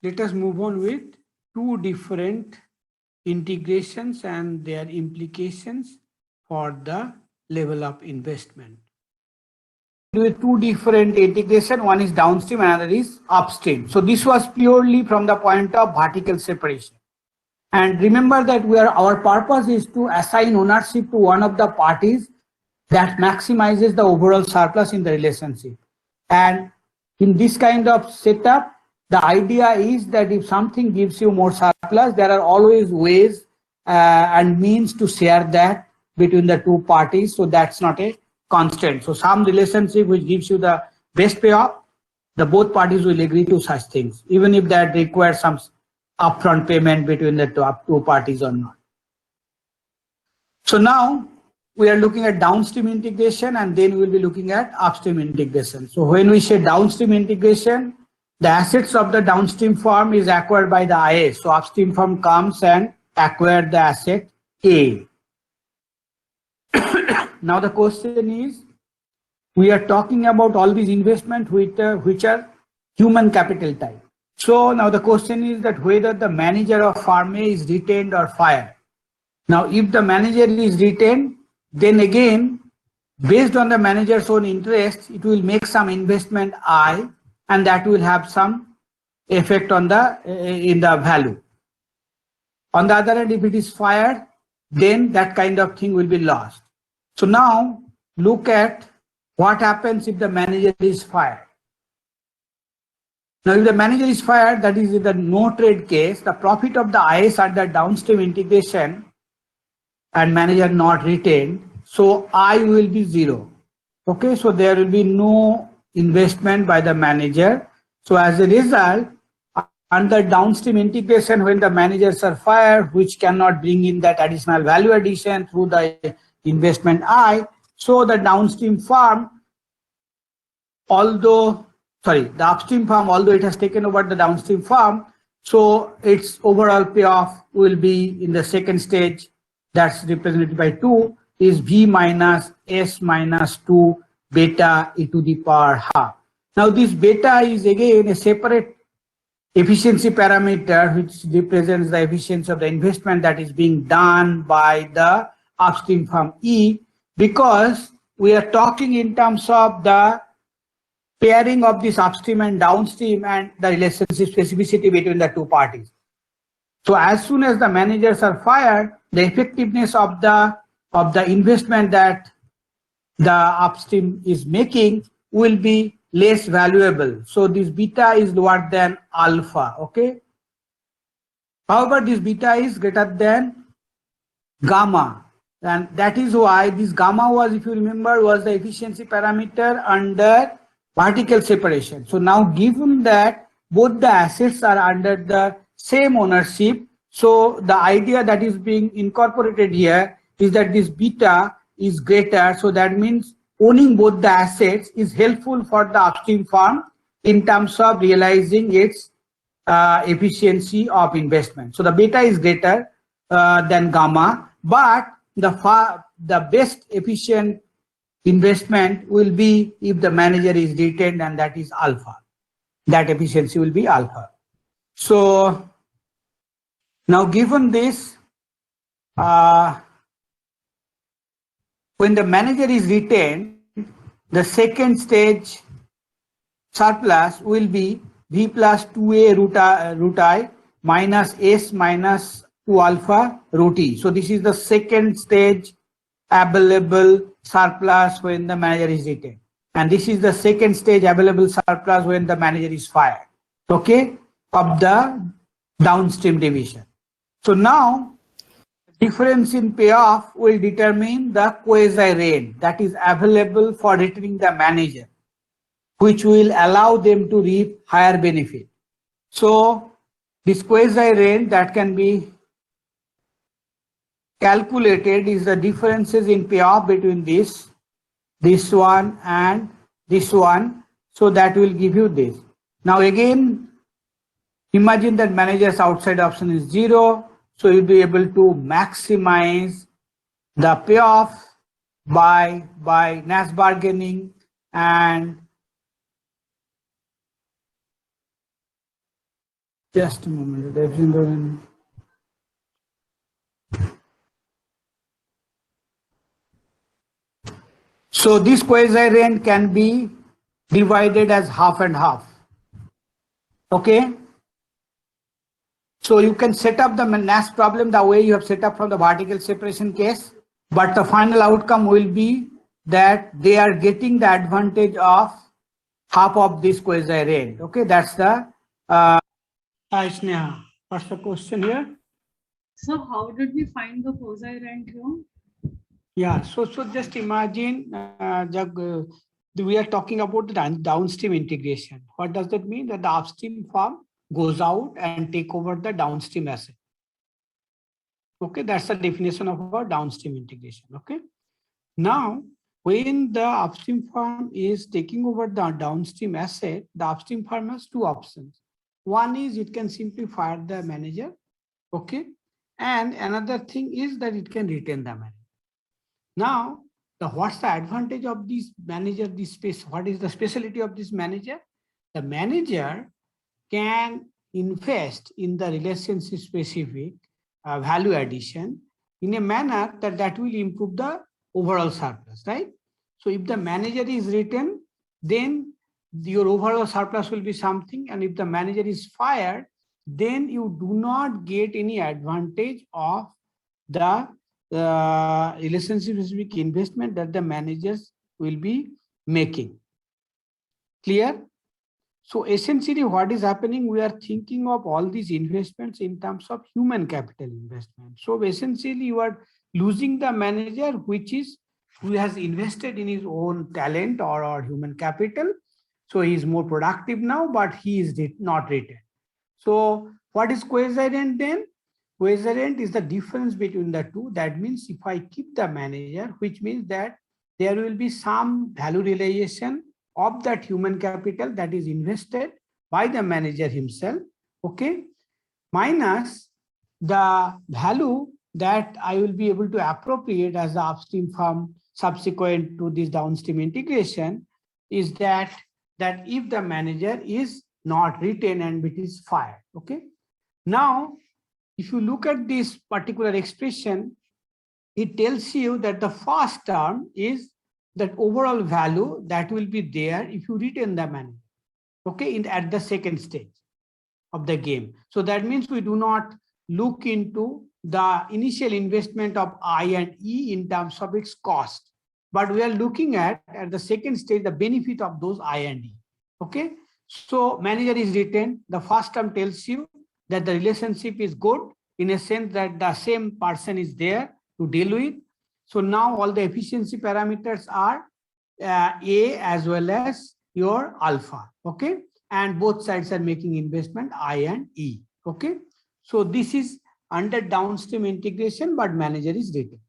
Let us move on with two different integrations and their implications for the level of investment. With two different integration, one is downstream, another is upstream. So this was purely from the point of vertical separation. And remember that our purpose is to assign ownership to one of the parties that maximizes the overall surplus in the relationship. And in this kind of setup, the idea is that if something gives you more surplus, there are always ways and means to share that between the two parties. So that's not a constant. So some relationship which gives you the best payoff, the both parties will agree to such things, even if that requires some upfront payment between the two parties or not. So now we are looking at downstream integration, and then we'll be looking at upstream integration. So when we say downstream integration, the assets of the downstream firm is acquired by the IA. So upstream firm comes and acquire the asset A. Now the question is, we are talking about all these investments which are human capital type. So now the question is that whether the manager of firm A is retained or fired. Now if the manager is retained, then again, based on the manager's own interest, it will make some investment I, and that will have some effect on in the value. On the other hand, if it is fired, then that kind of thing will be lost. So now look at what happens if the manager is fired. Now if the manager is fired, that is in the no trade case, the profit of the IS under downstream integration and manager not retained, so I will be zero. Okay, so there will be no investment by the manager. So as a result, under downstream integration, when the managers are fired, which cannot bring in that additional value addition through the investment I, so the downstream firm, the upstream firm, although it has taken over the downstream firm, so its overall payoff will be in the second stage, that's represented by 2, is V minus S minus 2 beta e to the power half. Now this beta is again a separate efficiency parameter which represents the efficiency of the investment that is being done by the upstream firm E, because we are talking in terms of the pairing of this upstream and downstream and the relationship specificity between the two parties. So as soon as the managers are fired, the effectiveness of the investment that the upstream is making will be less valuable. So this beta is lower than alpha, okay? However, this beta is greater than gamma. And that is why this gamma was, if you remember, was the efficiency parameter under vertical separation. So now given that both the assets are under the same ownership, so the idea that is being incorporated here is that this beta is greater. So that means owning both the assets is helpful for the upstream firm in terms of realizing its efficiency of investment. So the beta is greater than gamma, but the best efficient investment will be if the manager is retained, and that is alpha. That efficiency will be alpha. So now given this, when the manager is retained, the second stage surplus will be V plus 2A root I minus S minus 2 alpha root E. So this is the second stage available surplus when the manager is retained. And this is the second stage available surplus when the manager is fired, okay, of the downstream division. So now, difference in payoff will determine the quasi-range that is available for retaining the manager, which will allow them to reap higher benefit. So this quasi-range that can be calculated is the differences in payoff between this one and this one. So that will give you this. Now again, imagine that manager's outside option is 0. So you'll be able to maximize the payoff by Nash bargaining and Just a moment. So this quasi rent can be divided as half and half. Okay. So you can set up the Nash problem the way you have set up from the vertical separation case, but the final outcome will be that they are getting the advantage of half of this quasi rent. Okay, that's the. Hi Sneha, what's the question here? So how did we find the quasi rent here? Yeah, so just imagine we are talking about the downstream integration. What does that mean? That the upstream firm goes out and take over the downstream asset. Okay, that's the definition of our downstream integration. Okay, now when the upstream firm is taking over the downstream asset, the upstream firm has two options. One is it can simply fire the manager. Okay, and another thing is that it can retain the manager. Now, what's the advantage of this manager, this space? What is the specialty of this manager? The manager can invest in the relationship specific value addition in a manner that will improve the overall surplus, right? So if the manager is retained, then your overall surplus will be something. And if the manager is fired, then you do not get any advantage of the relationship specific investment that the managers will be making. Clear? So essentially what is happening, we are thinking of all these investments in terms of human capital investment. So essentially you are losing the manager who has invested in his own talent or human capital. So he is more productive now, but he is not retained. So what is quasi-rent then? Quasi-rent is the difference between the two. That means if I keep the manager, which means that there will be some value realization of that human capital that is invested by the manager himself, okay, minus the value that I will be able to appropriate as the upstream firm subsequent to this downstream integration is that if the manager is not retained and it is fired, okay. Now, if you look at this particular expression, it tells you that the first term is that overall value that will be there if you retain the manager, okay, at the second stage of the game. So that means we do not look into the initial investment of I and E in terms of its cost, but we are looking at the second stage, the benefit of those I and E, okay. So manager is retained. The first term tells you that the relationship is good in a sense that the same person is there to deal with. So now all the efficiency parameters are A as well as your alpha, okay? And both sides are making investment I and E, okay? So this is under downstream integration, but manager is retained.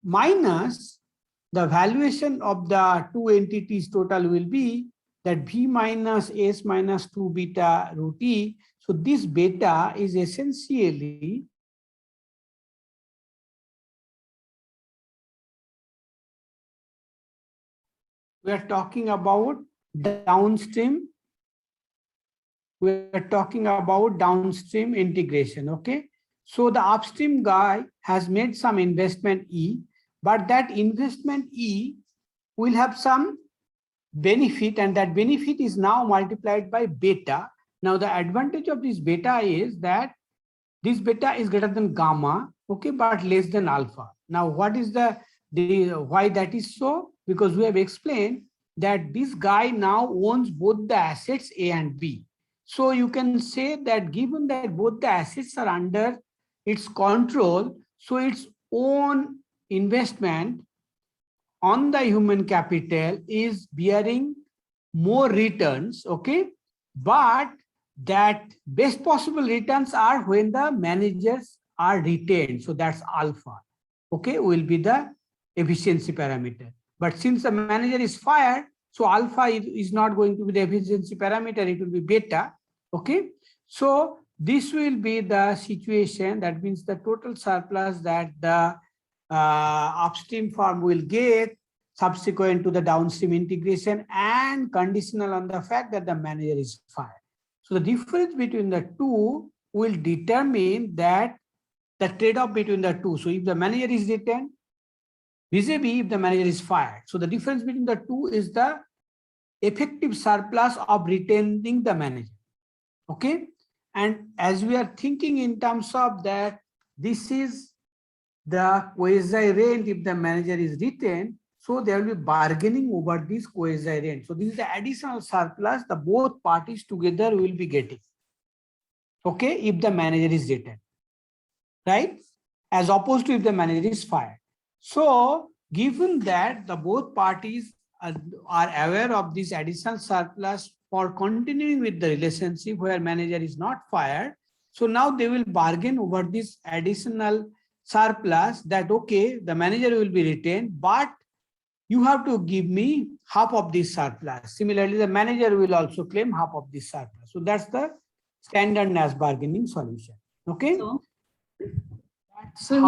Minus the valuation of the two entities total will be that V minus S minus 2 beta root E. So this beta is essentially we are talking about downstream. We are talking about downstream integration, okay? So the upstream guy has made some investment E, but that investment E will have some benefit, and that benefit is now multiplied by beta. Now the advantage of this beta is that this beta is greater than gamma, okay, but less than alpha. Now what is the why that is so? Because we have explained that this guy now owns both the assets A and B. So you can say that given that both the assets are under its control, so its own investment on the human capital is bearing more returns, okay, but that best possible returns are when the managers are retained. So that's alpha, okay, will be the efficiency parameter. But since the manager is fired, so alpha is not going to be the efficiency parameter, it will be beta, okay. So this will be the situation, that means the total surplus that the upstream firm will get subsequent to the downstream integration and conditional on the fact that the manager is fired. So the difference between the two will determine that the trade-off between the two. So if the manager is retained, vis-a-vis if the manager is fired. So the difference between the two is the effective surplus of retaining the manager. Okay. And as we are thinking in terms of that, this is the quasi rent if the manager is retained. So there will be bargaining over this quasi rent. So this is the additional surplus the both parties together will be getting. Okay, if the manager is retained, right? As opposed to if the manager is fired. So given that the both parties are aware of this additional surplus for continuing with the relationship where manager is not fired, so now they will bargain over this additional surplus that, okay, the manager will be retained, but you have to give me half of this surplus. Similarly, the manager will also claim half of this surplus. So that's the standard NAS bargaining solution. Okay. So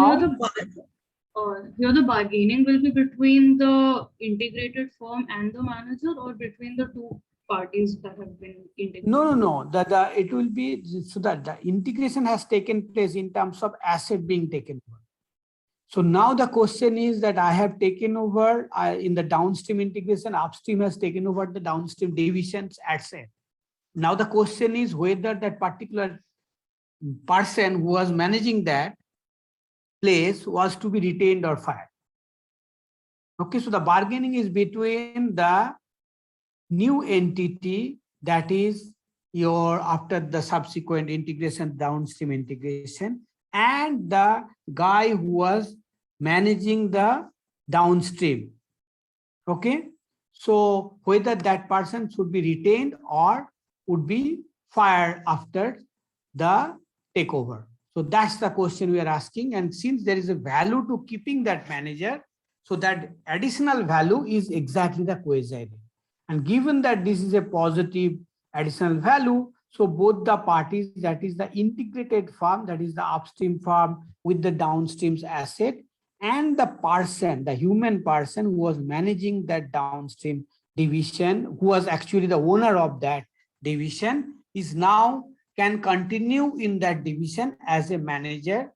here the bargaining will be between the integrated firm and the manager, or between the two parties that have been integrated? No. It will be so that the integration has taken place in terms of asset being taken over. So now the question is that I have taken over in the downstream integration, upstream has taken over the downstream divisions asset. Now the question is whether that particular person who was managing that place was to be retained or fired. Okay, so the bargaining is between the new entity, that is your after the subsequent integration, downstream integration, and the guy who was managing the downstream. Okay, so whether that person should be retained or would be fired after the takeover. So that's the question we are asking. And since there is a value to keeping that manager, so that additional value is exactly the quasi rent. And given that this is a positive additional value, so both the parties, that is the integrated firm, that is the upstream firm with the downstream's asset, and the person, the human person who was managing that downstream division, who was actually the owner of that division, is now can continue in that division as a manager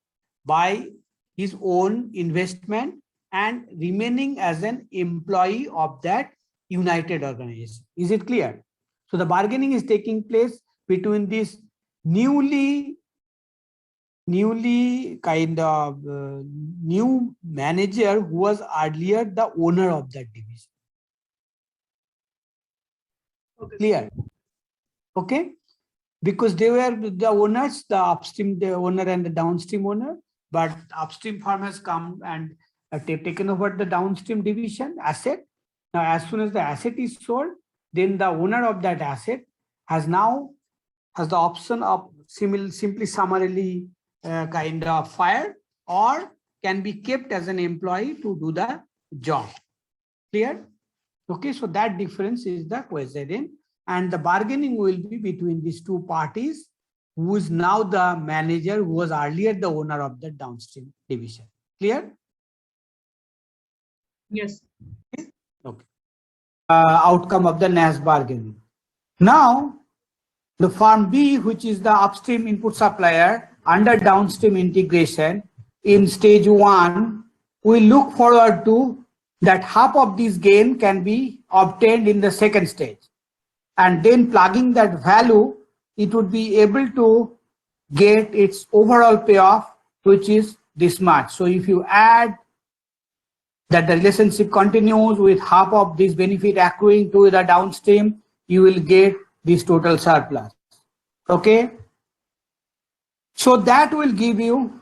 by his own investment and remaining as an employee of that united organization. Is it clear? So the bargaining is taking place between this newly kind of new manager who was earlier the owner of that division. Okay. Clear? Okay, because they were the owners, the upstream the owner and the downstream owner, but upstream firm has come and taken over the downstream division asset. Now as soon as the asset is sold, then the owner of that asset has the option of simply summarily kind of fired, or can be kept as an employee to do the job. Clear? Okay, so that difference is the quasi rent, and the bargaining will be between these two parties, who is now the manager who was earlier the owner of the downstream division. Clear? Yes. Okay. Outcome of the NAS bargaining. Now, the firm B, which is the upstream input supplier under downstream integration in stage 1, we look forward to that half of this gain can be obtained in the second stage. And then plugging that value, it would be able to get its overall payoff, which is this much. So if you add that the relationship continues with half of this benefit accruing to the downstream, you will get this total surplus. Okay, so that will give you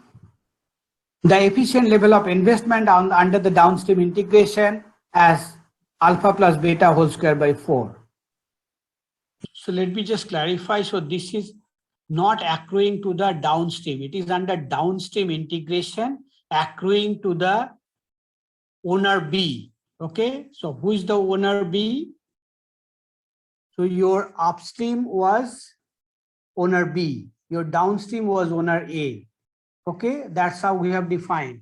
the efficient level of investment under the downstream integration as alpha plus beta whole square by 4. So let me just clarify. So this is not accruing to the downstream. It is under downstream integration accruing to the owner B. Okay, so who is the owner B? So your upstream was owner B, your downstream was owner A. Okay, that's how we have defined.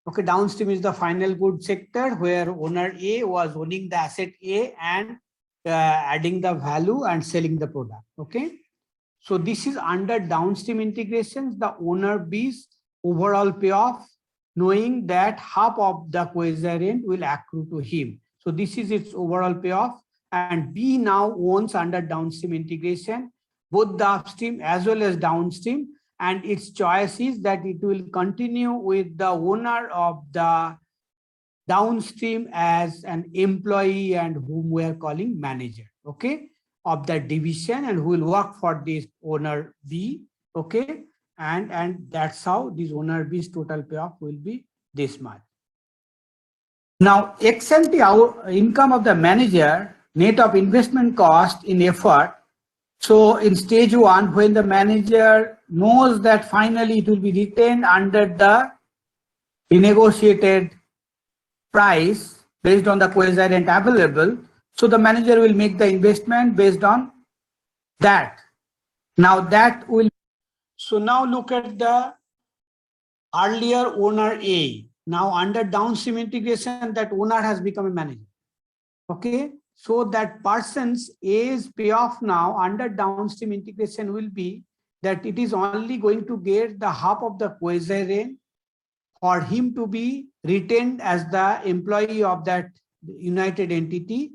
Okay, downstream is the final good sector where owner A was owning the asset A and adding the value and selling the product. Okay, So this is under downstream integrations, the owner B's overall payoff, knowing that half of the quasi-rent will accrue to him. So this is its overall payoff, and B now owns under downstream integration both the upstream as well as downstream, and its choice is that it will continue with the owner of the downstream as an employee and whom we are calling manager, okay, of that division, and who will work for this owner B, okay, and that's how this owner B's total payoff will be this much. Now, ex ante income of the manager, net of investment cost in effort. So in stage one, when the manager knows that finally it will be retained under the renegotiated price based on the quasi-rent available, so the manager will make the investment based on that. Now that will, so now look at the earlier owner A. Now under downstream integration, that owner has become a manager. Okay, so that person's A's payoff now under downstream integration will be that it is only going to get the half of the quasi-rent for him to be retained as the employee of that united entity,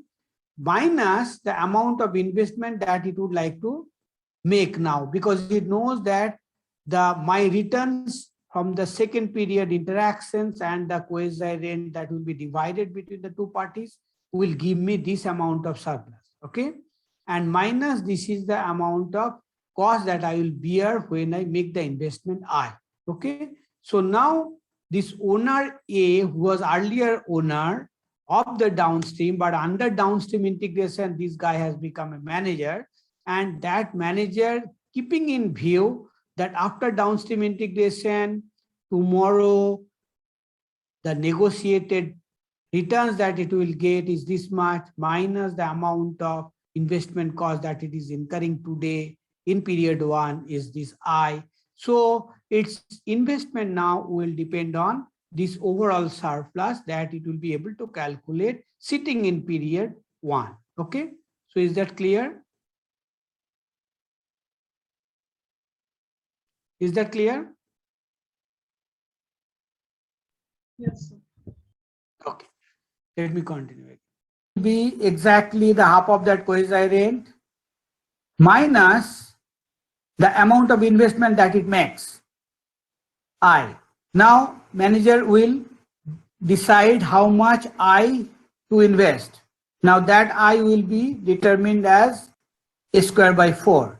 minus the amount of investment that it would like to make now, because it knows that my returns from the second period interactions and the quasi-rent that will be divided between the two parties will give me this amount of surplus, okay? And minus this is the amount of cost that I will bear when I make the investment I, okay? So now this owner A, who was earlier owner of the downstream, but under downstream integration, this guy has become a manager, and that manager, keeping in view that after downstream integration, tomorrow the negotiated returns that it will get is this much minus the amount of investment cost that it is incurring today in period one is this I. So its investment now will depend on this overall surplus that it will be able to calculate sitting in period one. Okay, so is that clear? Is that clear? Yes, sir. Okay, let me continue. Be exactly the half of that quasi-rent minus the amount of investment that it makes, I. Now manager will decide how much I to invest. Now that I will be determined as a square by 4,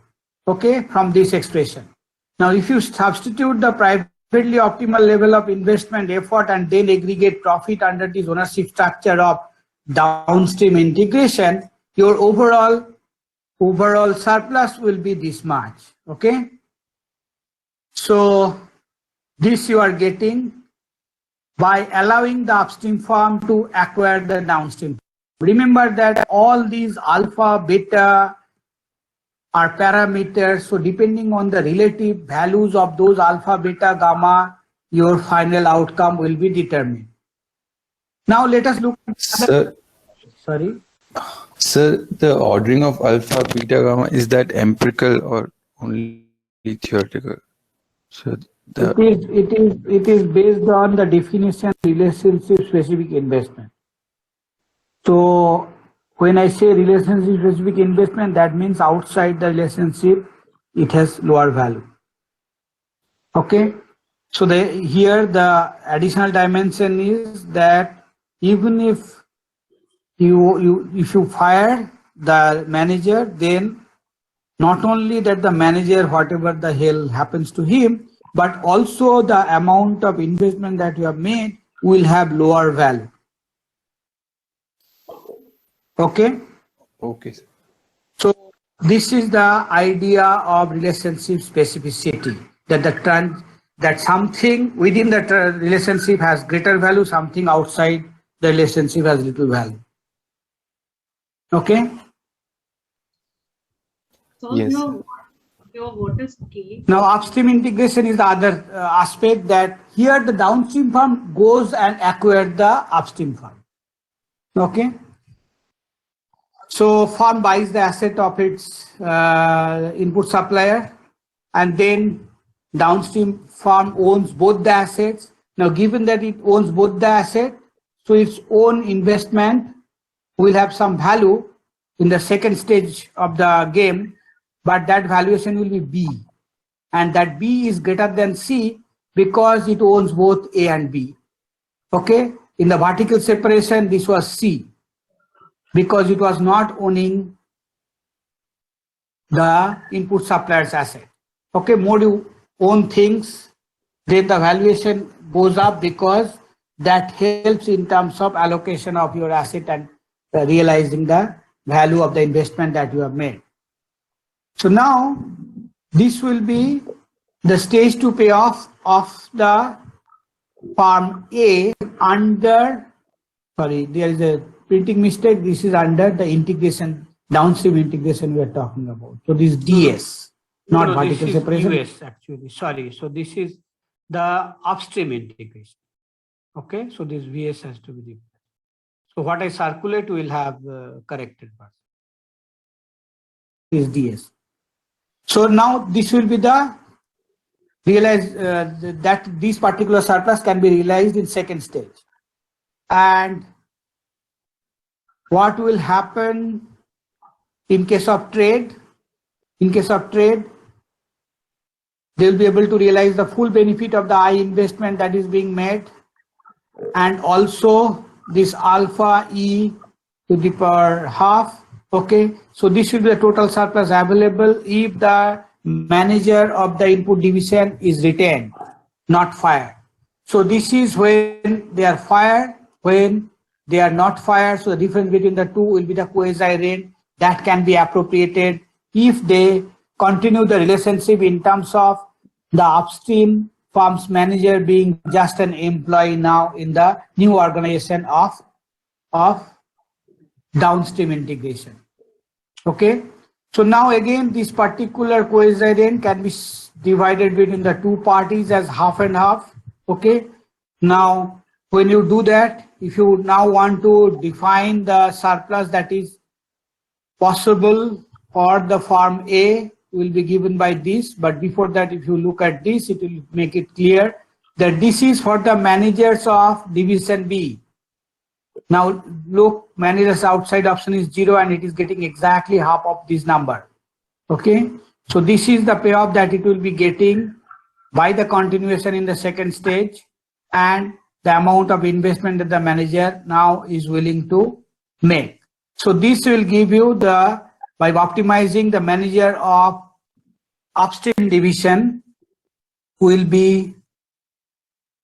okay, from this expression. Now if you substitute the privately optimal level of investment effort and then aggregate profit under this ownership structure of downstream integration, your overall surplus will be this much, okay? So this you are getting by allowing the upstream firm to acquire the downstream. Remember that all these alpha, beta are parameters. So depending on the relative values of those alpha, beta, gamma, your final outcome will be determined. Now let us look at Sir, Sorry? the ordering of alpha, beta, gamma, is that empirical or only theoretical? So It is based on the definition relationship specific investment. So when I say relationship specific investment, that means outside the relationship it has lower value. Okay, so here the additional dimension is that even if you fire the manager, then not only that the manager, whatever the hell happens to him, but also the amount of investment that you have made will have lower value. Okay? okay, sir. So this is the idea of relationship specificity, that something within the relationship has greater value, something outside the relationship has little value. Okay? So Yes. now, what is K? Now upstream integration is the other aspect, that here the downstream firm goes and acquires the upstream firm. Okay? So farm buys the asset of its input supplier, and then downstream farm owns both the assets. Now, given that it owns both the asset, so its own investment will have some value in the second stage of the game, but that valuation will be B. And that B is greater than C because it owns both A and B. Okay? In the vertical separation, this was C because it was not owning the input supplier's asset. Okay, more you own things, then the valuation goes up because that helps in terms of allocation of your asset and realizing the value of the investment that you have made. So now this will be the stage 2 payoff of the farm A under, sorry, there is a printing mistake. This is under the integration, downstream integration we are talking about. So this is DS, not No, vertical this is separation. US actually. Sorry. So this is the upstream integration. Okay. So this VS has to be the. So what I circulate will have corrected part. Is DS. So now this will be the realize that this particular surplus can be realized in second stage. And what will happen in case of trade? In case of trade, they will be able to realize the full benefit of the I investment that is being made, and also this alpha E to the power half. Okay, so this will be the total surplus available if the manager of the input division is retained, not fired. So this is when they are fired, when they are not fired. So the difference between the two will be the quasi rent that can be appropriated if they continue the relationship in terms of the upstream firm's manager being just an employee now in the new organization of downstream integration. Okay, so now again this particular quasi rent can be divided between the two parties as half and half. Okay, now when you do that, if you now want to define the surplus that is possible for the farm A, will be given by this. But before that, if you look at this, it will make it clear that this is for the managers of division B. Now look, managers outside option is 0 and it is getting exactly half of this number. Okay, so this is the payoff that it will be getting by the continuation in the second stage, and the amount of investment that the manager now is willing to make. So this will give you the, by optimizing, the manager of upstream division will be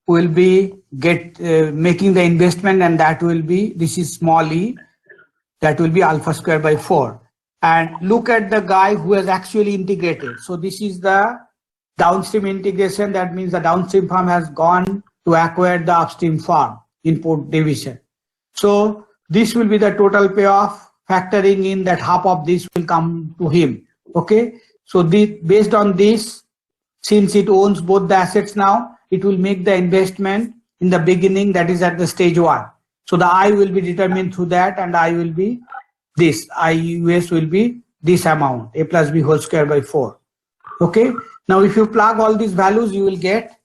making the investment, and that will be, this is small e, that will be alpha square by 4. And look at the guy who has actually integrated. So this is the downstream integration. That means the downstream firm has gone to acquire the upstream firm input division. So this will be the total payoff, factoring in that half of this will come to him. Okay, so based on this, since it owns both the assets now, it will make the investment in the beginning, that is at the stage 1. So the I will be determined through that, and I will be this, IUS will be this amount, A plus B whole square by 4. Okay, now if you plug all these values, you will get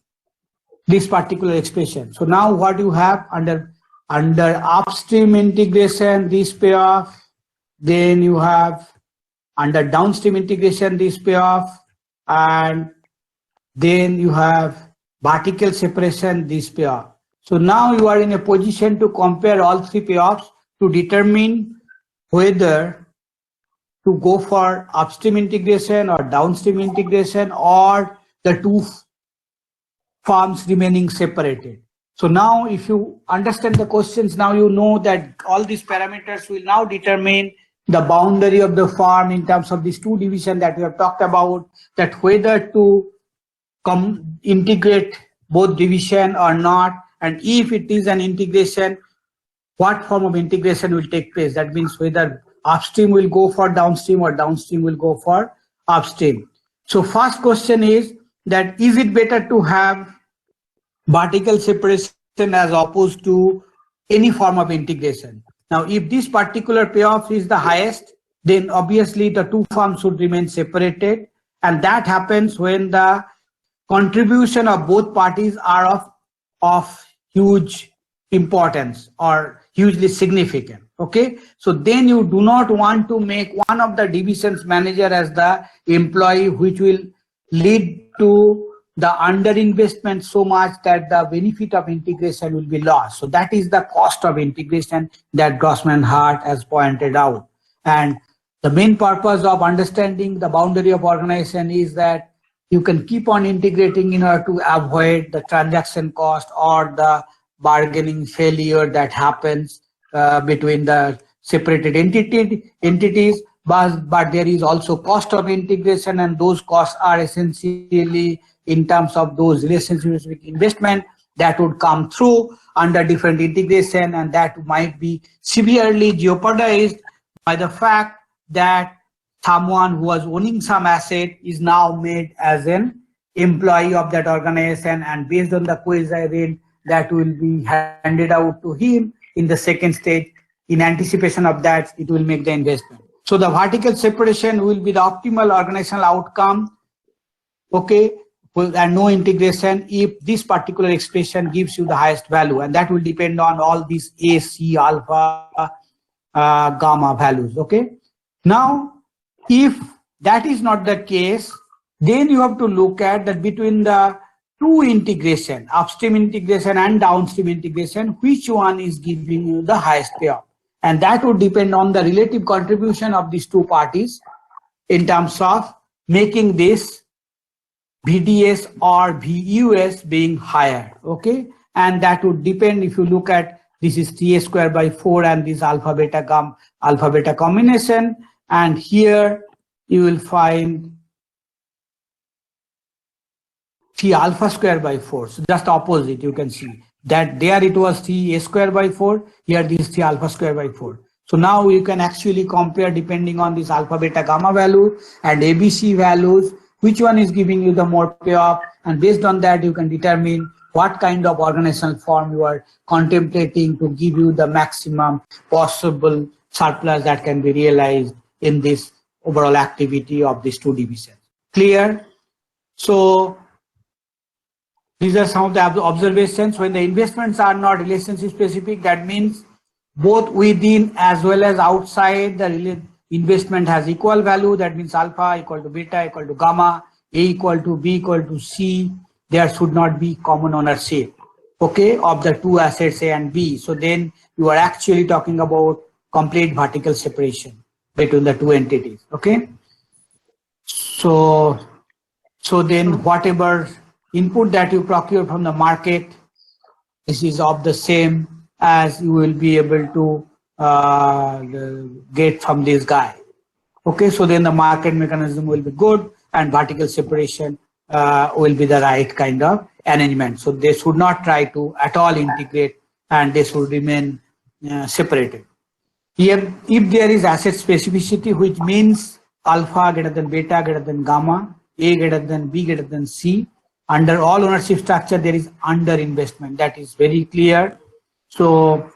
this particular expression. So now what you have under upstream integration, this payoff, then you have under downstream integration, this payoff, and then you have vertical separation, this payoff. So now you are in a position to compare all three payoffs to determine whether to go for upstream integration or downstream integration, or the two firms remaining separated. So now if you understand the questions, now you know that all these parameters will now determine the boundary of the farm in terms of these two divisions that we have talked about, that whether to integrate both division or not, and if it is an integration, what form of integration will take place. That means whether upstream will go for downstream or downstream will go for upstream. So first question is that, is it better to have vertical separation as opposed to any form of integration? Now, if this particular payoff is the highest, then obviously the two firms should remain separated. And that happens when the contribution of both parties are of huge importance or hugely significant. Okay, so then you do not want to make one of the divisions manager as the employee, which will lead to the underinvestment so much that the benefit of integration will be lost. So that is the cost of integration that Grossman-Hart has pointed out. And the main purpose of understanding the boundary of organization is that you can keep on integrating in order to avoid the transaction cost or the bargaining failure that happens between the separated entities, but there is also cost of integration, and those costs are essentially in terms of those relationships with investment that would come through under different integration, and that might be severely jeopardized by the fact that someone who was owning some asset is now made as an employee of that organization, and based on the quasi rent that will be handed out to him in the second stage, in anticipation of that, it will make the investment. So the vertical separation will be the optimal organizational outcome, okay, and no integration if this particular expression gives you the highest value, and that will depend on all these A, C, alpha, gamma values, okay. Now, if that is not the case, then you have to look at that between the two integration, upstream integration and downstream integration, which one is giving you the highest payoff. And that would depend on the relative contribution of these two parties in terms of making this VDS or VUS being higher, okay? And that would depend, if you look at, this is TA square by 4 and this alpha beta combination, and here you will find T alpha square by 4. So just opposite, you can see that there it was T A square by 4, here this T alpha square by 4. So now you can actually compare depending on this alpha beta gamma value and ABC values, which one is giving you the more payoff, and based on that you can determine what kind of organizational form you are contemplating to give you the maximum possible surplus that can be realized in this overall activity of these two divisions. Clear? So these are some of the observations. When the investments are not relationship specific, that means both within as well as outside the investment has equal value. That means alpha equal to beta equal to gamma, A equal to B equal to C. There should not be common ownership, okay, of the two assets A and B. So then you are actually talking about complete vertical separation between the two entities, okay. So then whatever input that you procure from the market, this is of the same as you will be able to get from this guy, okay. So then the market mechanism will be good and vertical separation will be the right kind of arrangement. So they should not try to at all integrate, and they should remain separated. If there is asset specificity, which means alpha greater than beta greater than gamma, A greater than B greater than C, under all ownership structure there is underinvestment. That is very clear. So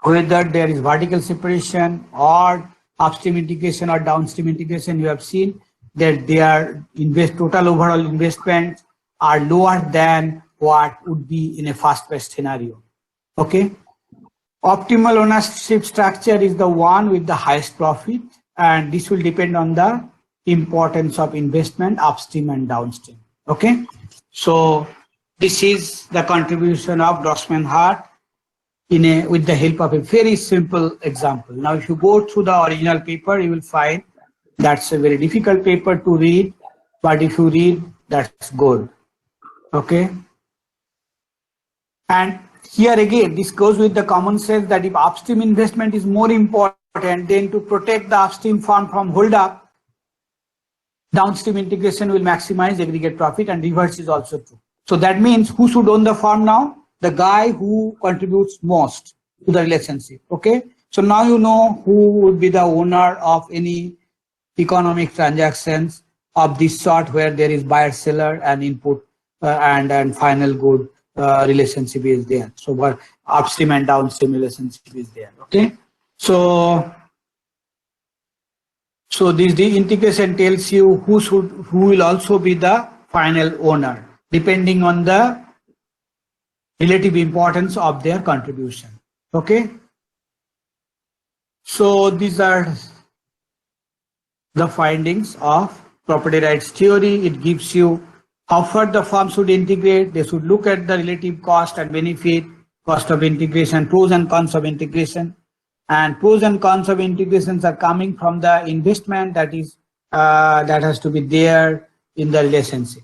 whether there is vertical separation or upstream integration or downstream integration, you have seen that their total overall investments are lower than what would be in a fast-paced scenario, okay. Optimal ownership structure is the one with the highest profit, and this will depend on the importance of investment upstream and downstream, okay. So this is the contribution of Grossman-Hart with the help of a very simple example. Now if you go through the original paper, you will find that's a very difficult paper to read, but if you read, that's good, okay. And here again, this goes with the common sense that if upstream investment is more important, then to protect the upstream firm from hold up, downstream integration will maximize aggregate profit, and reverse is also true. So that means who should own the firm now? The guy who contributes most to the relationship, okay. So now you know who would be the owner of any economic transactions of this sort, where there is buyer seller and input and final good relationship is there. So what upstream and downstream relationship is there. Okay. So the integration tells you who will also be the final owner, depending on the relative importance of their contribution. Okay. So these are the findings of property rights theory. It gives you how far the firm should integrate. They should look at the relative cost and benefit, cost of integration, pros and cons of integration. And pros and cons of integrations are coming from the investment that has to be there in the relationship.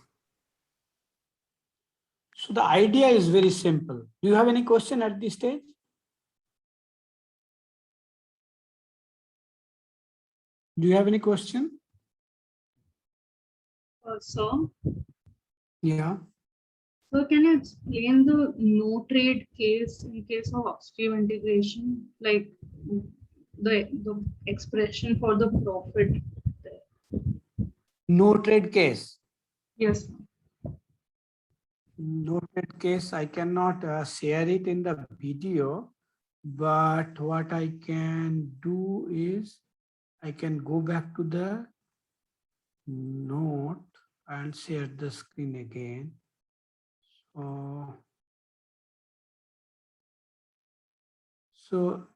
So the idea is very simple. Do you have any question at this stage? Do you have any question? So, Yeah. so can you explain the no trade case in case of upstream integration, like the expression for the profit there? No trade case. Yes. No trade case, I cannot share it in the video, but what I can do is I can go back to the note and share the screen again. So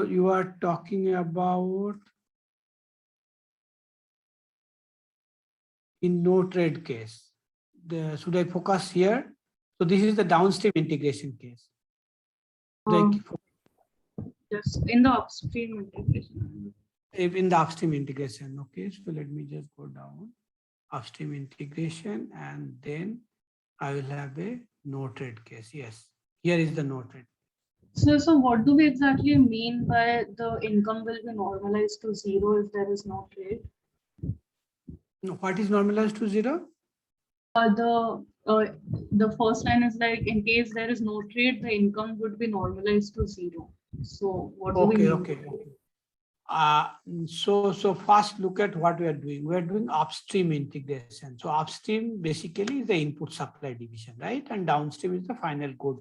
you are talking about in no trade case. Should I focus here? So this is the downstream integration case. Yes, in the upstream integration. If in the upstream integration, okay. So let me just go down upstream integration, and then I will have a no trade case. Yes, here is the no trade. So what do we exactly mean by the income will be normalized to zero if there is no trade? No, what is normalized to zero? The first line is like, in case there is no trade, the income would be normalized to zero. So what do we mean? Okay. So first look at what we are doing. We are doing upstream integration. So upstream basically is the input supply division, right? And downstream is the final good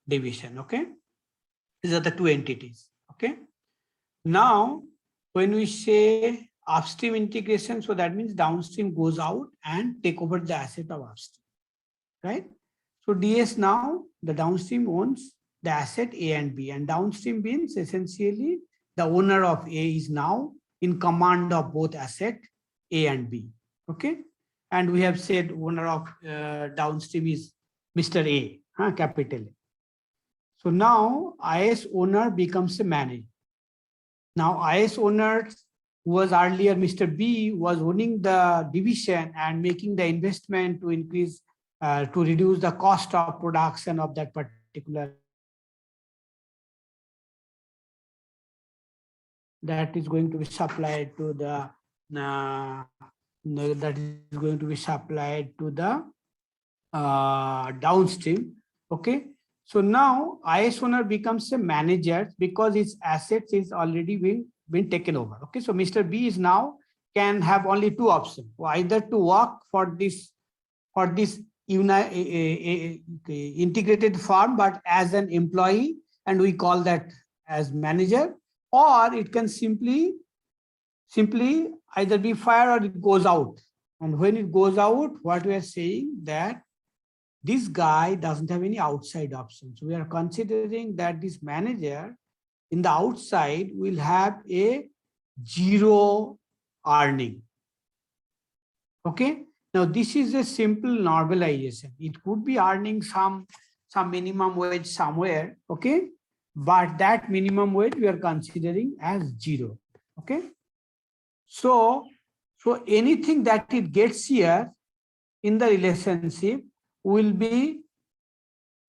division. Okay. These are the two entities. Okay. Now, when we say upstream integration, so that means downstream goes out and take over the asset of upstream, right? So DS now, the downstream owns the asset A and B, and downstream means essentially the owner of A is now in command of both asset A and B. Okay. And we have said owner of downstream is Mr. A, capital A. So now IS owner becomes a manager. Now IS owner who was earlier Mr. B was owning the division and making the investment to increase, to reduce the cost of production of that particular. That is going to be supplied to the downstream. Okay. So now IS owner becomes a manager because his assets is already been taken over. Okay. So Mr. B is now can have only two options, either to work for this integrated firm, but as an employee, and we call that as manager, or it can simply either be fired or it goes out. And when it goes out, what we are saying that this guy doesn't have any outside options. We are considering that this manager in the outside will have a zero earning. Okay. Now this is a simple normalization. It could be earning some minimum wage somewhere. Okay. But that minimum wage we are considering as zero. Okay. So anything that it gets here in the relationship will be,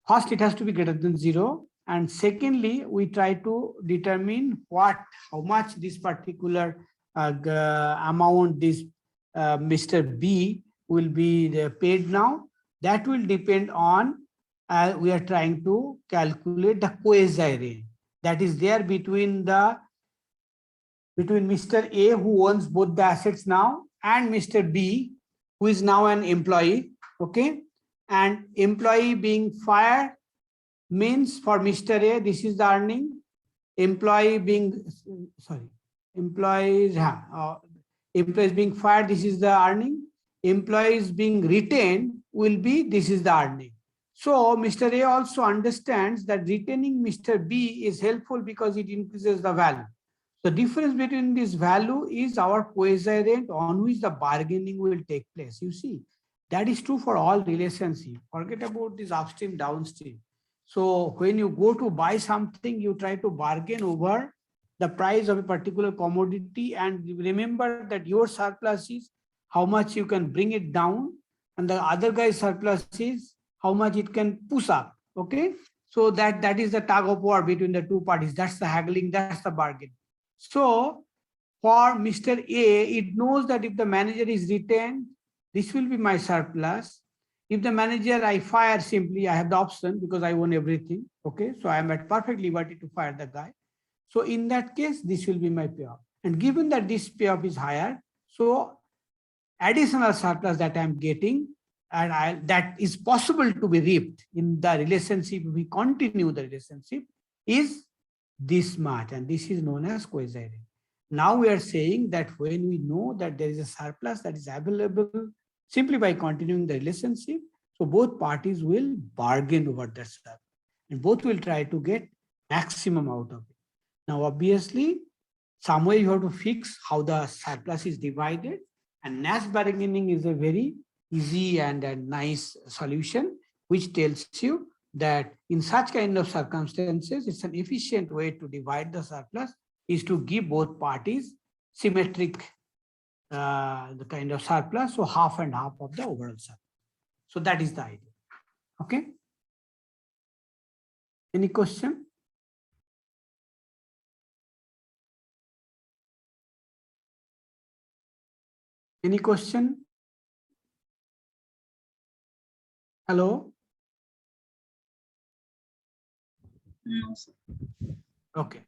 first it has to be greater than zero, and secondly we try to determine how much this particular amount this Mr. B will be paid now. That will depend on we are trying to calculate the quasi range that is there between Mr. A, who owns both the assets now, and Mr. B, who is now an employee. Okay. and employee being fired means for Mr. A, this is the earning. Employees being fired, this is the earning. Employees being retained will be, this is the earning. So Mr. A also understands that retaining Mr. B is helpful because it increases the value. The difference between this value is our quasi-rent on which the bargaining will take place. You see, that is true for all relationships. Forget about this upstream, downstream. So when you go to buy something, you try to bargain over the price of a particular commodity, and remember that your surplus is how much you can bring it down, and the other guy's surplus is how much it can push up. Okay, so that is the tug of war between the two parties. That's the haggling, that's the bargain. So for Mr. A, it knows that if the manager is retained, this will be my surplus. If the manager I fire, simply I have the option because I own everything. Okay, so I am at perfect liberty to fire the guy. So in that case, this will be my payoff. And given that this payoff is higher, so additional surplus that I'm getting, and that is possible to be reaped in the relationship, if we continue the relationship, is this much, and this is known as quasi-rent. Now we are saying that when we know that there is a surplus that is available simply by continuing the relationship, so both parties will bargain over that surplus and both will try to get maximum out of it. Now, obviously, somewhere you have to fix how the surplus is divided, and Nash bargaining is a very easy and a nice solution, which tells you that in such kind of circumstances, it's an efficient way to divide the surplus is to give both parties symmetric the kind of surplus, so half and half of the overall surplus. So that is the idea. Okay. Any question? Any question? Hello? No, sir. Okay.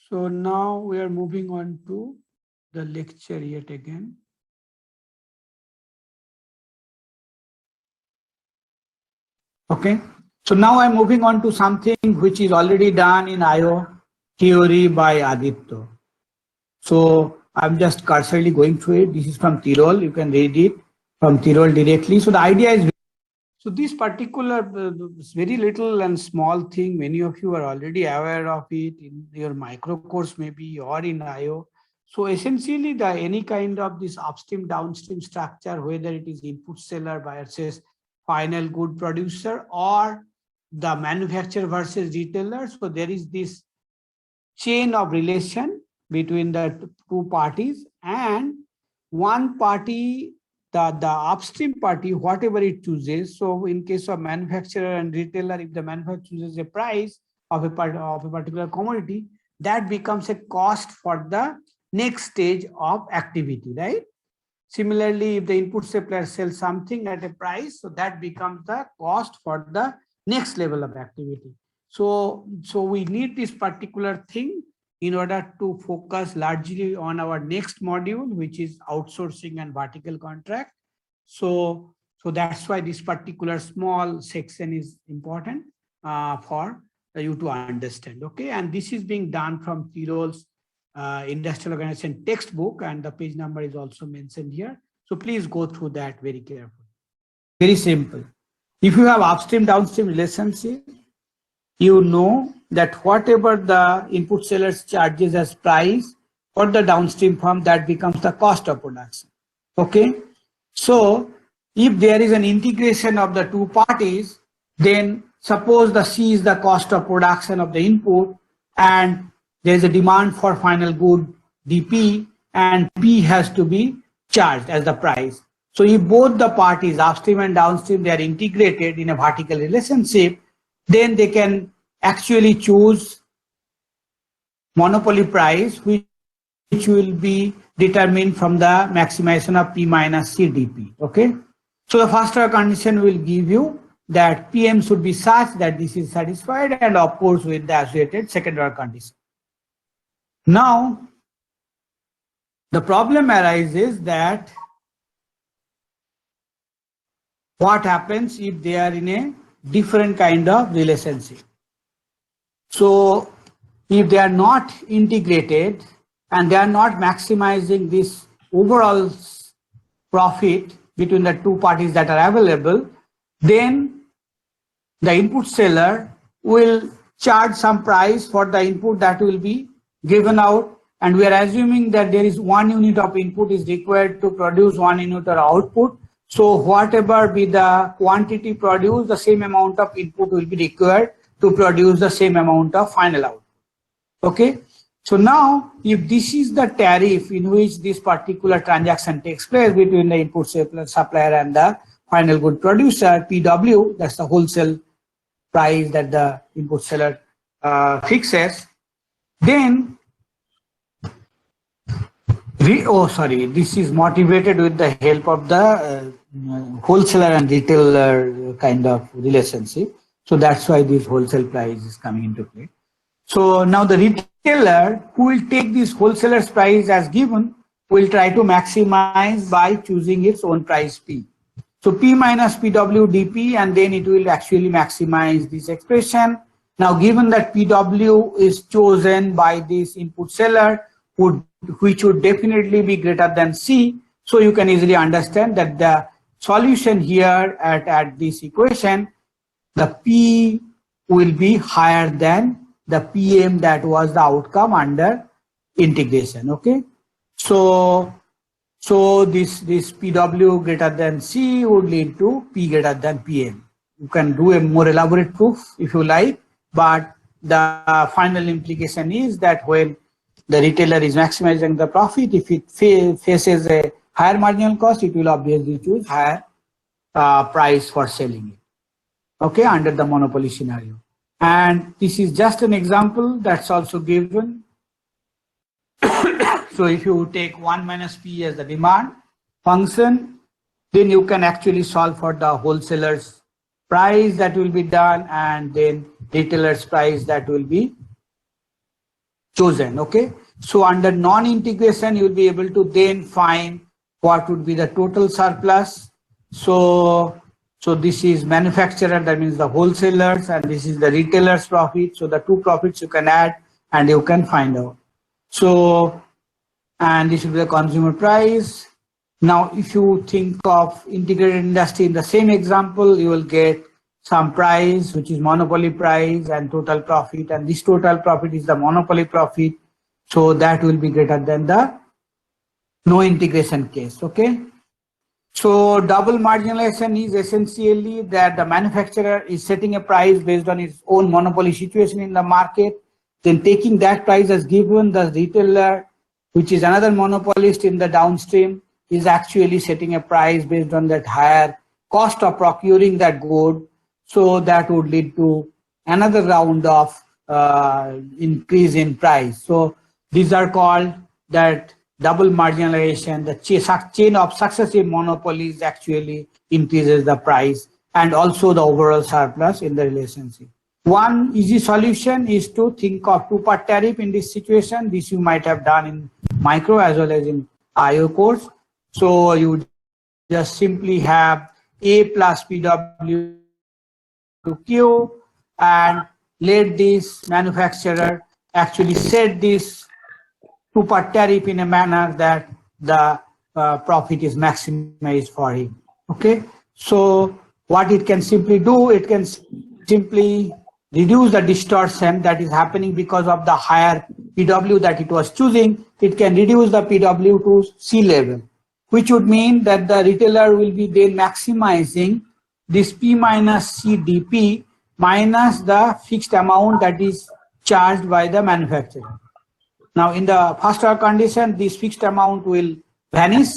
So now we are moving on to the lecture yet again. Okay. So now I'm moving on to something which is already done in IO theory by Aditya. So I'm just cursorily going through it. This is from Tirol. You can read it from Tirol directly. So the idea is, so this particular very little and small thing, many of you are already aware of it in your micro course maybe or in IO. So essentially any kind of this upstream downstream structure, whether it is input seller versus final good producer or the manufacturer versus retailer. So there is this chain of relation between the two parties, and one party, the upstream party, whatever it chooses. So in case of manufacturer and retailer, if the manufacturer chooses a price of a particular commodity, that becomes a cost for the next stage of activity, right? Similarly, if the input supplier sells something at a price, so that becomes the cost for the next level of activity. So we need this particular thing in order to focus largely on our next module, which is outsourcing and vertical contract. So that's why this particular small section is important for you to understand. Okay, and this is being done from Tirol's industrial organization textbook, and the page number is also mentioned here. So please go through that very carefully. Very simple. If you have upstream downstream relationship, you know that whatever the input sellers charges as price for the downstream firm, that becomes the cost of production. Okay. So if there is an integration of the two parties, then suppose the C is the cost of production of the input and there is a demand for final good DP, and P has to be charged as the price. So if both the parties, upstream and downstream, they are integrated in a vertical relationship, then they can actually choose monopoly price, which will be determined from the maximization of P minus C DP. Okay. So the first order condition will give you that PM should be such that this is satisfied, and of course with the associated second order condition. Now, the problem arises that what happens if they are in a different kind of relationship. So if they are not integrated and they are not maximizing this overall profit between the two parties that are available, then the input seller will charge some price for the input that will be given out, and we are assuming that there is 1 unit of input is required to produce 1 unit of output. So whatever be the quantity produced, the same amount of input will be required to produce the same amount of final output. Okay. So now, if this is the tariff in which this particular transaction takes place between the input supplier and the final good producer, PW, that's the wholesale price that the input seller fixes, then this is motivated with the help of the wholesaler and retailer kind of relationship. So that's why this wholesale price is coming into play. So now the retailer who will take this wholesaler's price as given will try to maximize by choosing its own price P. So P minus PW dP, and then it will actually maximize this expression. Now given that PW is chosen by this input seller, which would definitely be greater than C, so you can easily understand that the solution here at this equation, the P will be higher than the PM that was the outcome under integration. Okay, so this PW greater than C would lead to P greater than PM. You can do a more elaborate proof if you like, but the final implication is that when the retailer is maximizing the profit, if it faces a higher marginal cost, it will obviously choose higher price for selling it. Okay, under the monopoly scenario. And this is just an example that's also given. So if you take 1 minus P as the demand function, then you can actually solve for the wholesaler's price that will be done and then retailer's price that will be chosen. Okay, so under non-integration, you will be able to then find what would be the total surplus. So this is manufacturer, that means the wholesalers, and this is the retailer's profit. So the two profits you can add and you can find out. So, and this will be the consumer price. Now, if you think of integrated industry in the same example, you will get some price, which is monopoly price, and total profit. And this total profit is the monopoly profit. So that will be greater than the no integration case. Okay. So double marginalization is essentially that the manufacturer is setting a price based on its own monopoly situation in the market, then taking that price as given. The retailer, which is another monopolist in the downstream, is actually setting a price based on that higher cost of procuring that good. So that would lead to another round of increase in price. So these are called that double marginalization. The chain of successive monopolies actually increases the price and also the overall surplus in the relationship. One easy solution is to think of two-part tariff in this situation. This you might have done in micro as well as in IO course. So you just simply have A plus PW to Q and let this manufacturer actually set this two-part tariff in a manner that the profit is maximized for him. Okay, so what it can simply do, it can simply reduce the distortion that is happening because of the higher PW that it was choosing. It can reduce the PW to C level, which would mean that the retailer will be then maximizing this P minus C dP minus the fixed amount that is charged by the manufacturer. Now, in the first order condition, this fixed amount will vanish,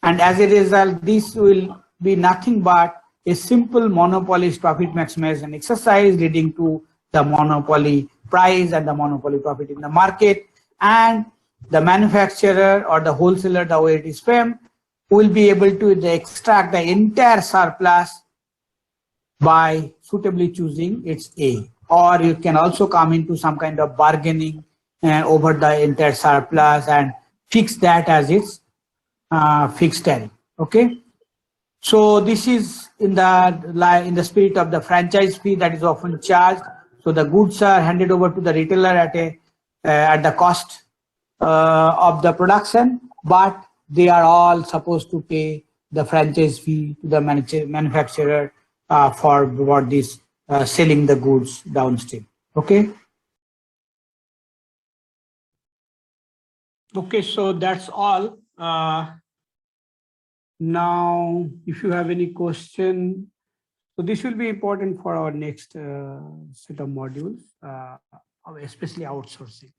and as a result, this will be nothing but a simple monopolist profit maximization exercise leading to the monopoly price and the monopoly profit in the market, and the manufacturer or the wholesaler, the way it is framed, will be able to extract the entire surplus by suitably choosing its A. Or you can also come into some kind of bargaining over the entire surplus and fix that as its fixed tariff. Okay. So this is in the spirit of the franchise fee that is often charged. So the goods are handed over to the retailer at the cost of the production, but they are all supposed to pay the franchise fee to the manufacturer for this selling the goods downstream. Okay. Okay, so that's all. Now, if you have any question, so this will be important for our next set of modules, especially outsourcing.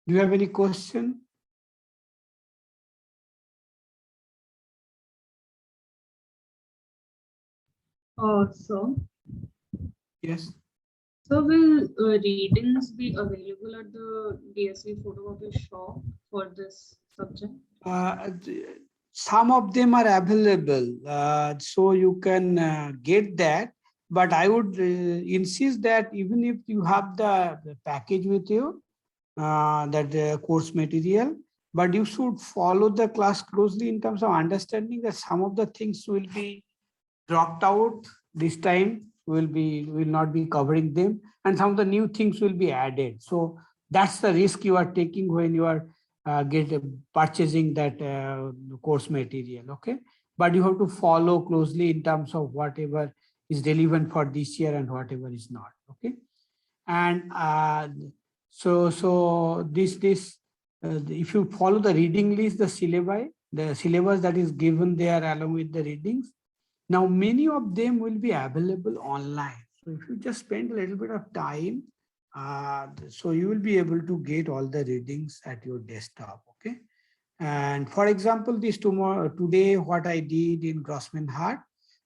Do you have any question? So Yes. will readings be available at the DSV photocopy shop for this subject? Some of them are available, so you can get that. But I would insist that even if you have the package with you, that course material, but you should follow the class closely in terms of understanding that some of the things will be dropped out this time. Will not be covering them, and some of the new things will be added. So that's the risk you are taking when you are purchasing that course material. Okay, but you have to follow closely in terms of whatever is relevant for this year and whatever is not. Okay, and so this if you follow the reading list, the syllabus that is given there along with the readings, now many of them will be available online. So if you just spend a little bit of time, so you will be able to get all the readings at your desktop. Okay, and for example, today what I did in Grossman Hart,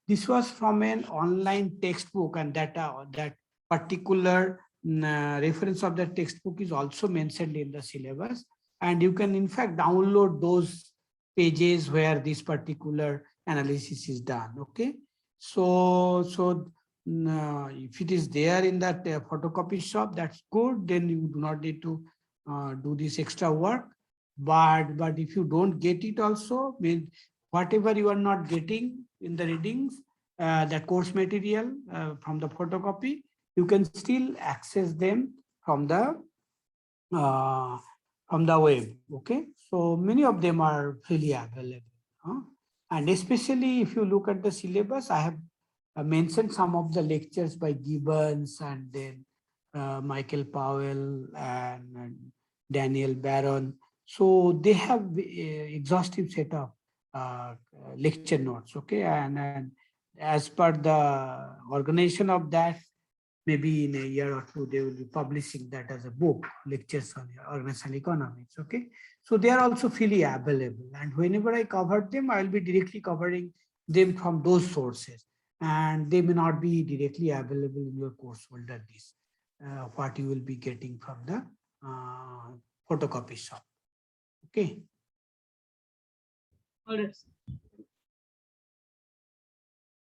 this was from an online textbook, and that particular reference of that textbook is also mentioned in the syllabus, and you can in fact download those pages where this particular analysis is done. Okay, so if it is there in that photocopy shop, that's good. Then you do not need to do this extra work. But if you don't get it also, mean whatever you are not getting in the readings, the course material from the photocopy, you can still access them from the web. Okay, so many of them are freely available, and especially if you look at the syllabus, I have mentioned some of the lectures by Gibbons, and then Michael Powell and Daniel Barron. So they have exhaustive set of lecture notes. Okay, and as per the organization of that, maybe in a year or two, they will be publishing that as a book, lectures on organizational economics. Okay, so they are also freely available, and whenever I cover them, I will be directly covering them from those sources, and they may not be directly available in your course folder. This what you will be getting from the photocopy shop. Okay. All right.